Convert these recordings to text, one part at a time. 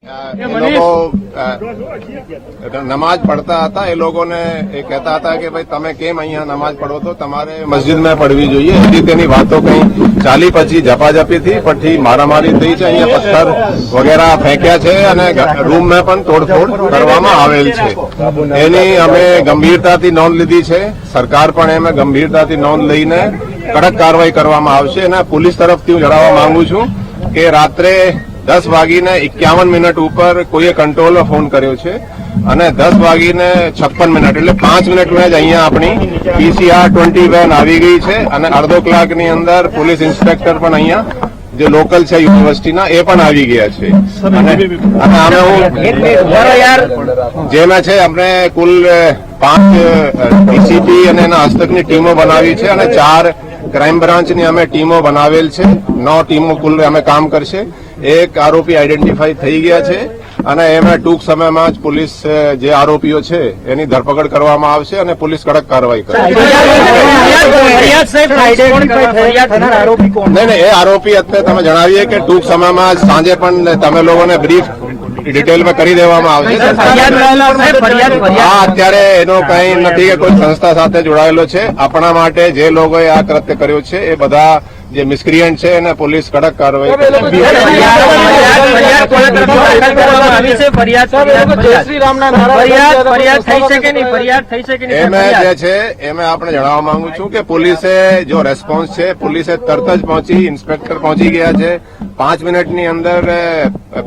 લોકો નમાજ પડતા હતા એ લોકોને એ કહેતા હતા કે ભાઈ તમે કેમ અહીંયા નમાજ પડો તો તમારે મસ્જિદમાં પડવી જોઈએ એવી તેની વાતો કઈ ચાલી પછી ઝપાઝપીથી પછી મારામારી થઈ છે અહીંયા પથ્થર વગેરે ફેંક્યા છે અને રૂમમાં પણ તોડફોડ કરવામાં આવેલ છે એની અમે ગંભીરતાથી નોંધ લીધી છે સરકાર પણ એમાં ગંભીરતાથી નોંધ લઈને કડક કાર્યવાહી કરવામાં આવશે અને પોલીસ તરફથી હું જણાવવા માંગુ છું કે રાત્રે 10:51 ઉપર કોઈએ કંટ્રોલનો ફોન કર્યો છે અને 10:56 એટલે 5 મિનિટમાં જ અહીંયા આપણી PCR 20 વેન આવી ગઈ છે અને અડધો કલાકની અંદર પોલીસ ઇન્સ્પેક્ટર પણ અહીંયા જે લોકલ છે યુનિવર્સિટીના એ પણ આવી ગયા છે અને અમે જેમાં છે આપણે કુલ 5 ડીસીપી અને એના હસ્તકની ટીમો બનાવી છે અને 4 ક્રાઇમ બ્રાન્ચની અમે ટીમો બનાવેલ છે 9 ટીમો કુલ અમે કામ કરશે એક આરોપી આઈડેન્ટિફાઈ થઈ ગયા છે અને એમાં ટૂંક સમયમાં જ પોલીસ જે આરોપીઓ છે એની ધરપકડ કરવામાં આવશે અને પોલીસ કડક કાર્યવાહી કરશે નહીં એ આરોપી અત્યારે તમે જણાવીએ કે ટૂંક સમયમાં સાંજે પણ તમે લોકોને બ્રીફ ડિટેલમાં કરી દેવામાં આવશે હા અત્યારે એનો કઈ નથી કે કોઈ સંસ્થા સાથે જોડાયેલો છે આપણા માટે જે લોકોએ આ કૃત્ય કર્યું છે એ બધા જે મિસક્રિયન્ટ છે એને પોલીસ કડક કાર્યવાહી એમાં જે છે એમાં આપણે જણાવવા માંગુ છું કે પોલીસે જો રેસ્પોન્સ છે પોલીસે તરત જ પહોંચી ઇન્સ્પેક્ટર પહોંચી ગયા છે 5 મિનિટની અંદર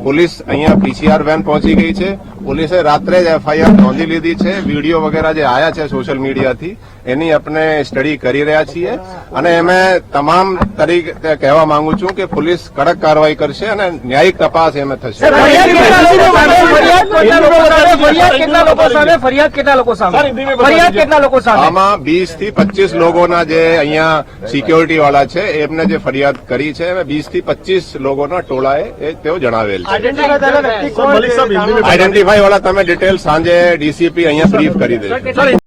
પોલીસ અહીંયા PCR વેન પહોંચી ગઈ છે પોલીસે રાત્રે જ FIR નોંધી લીધી છે વિડીયો વગેરે જે આવ્યા છે સોશિયલ મીડિયાથી એની આપણે સ્ટડી કરી રહ્યા છીએ અને એમાં તમામ તરીકે કહેવા માંગુ છું કે પોલીસ કડક કાર્યવાહી કરશે અને ન્યાયિક તપાસ એમાં થશે આમાં 20 થી 25 લોકોના જે અહીંયા સિક્યોરિટી વાળા છે એમને જે ફરિયાદ કરી છે 20 થી 25 લોકોના ટોળાએ તેઓ જણાવેલ છે આઈડેન્ટિફાઈ વાળા તમે ડિટેલ સાંજે ડીસીપી અહીંયા બ્રીફ કરી દેજો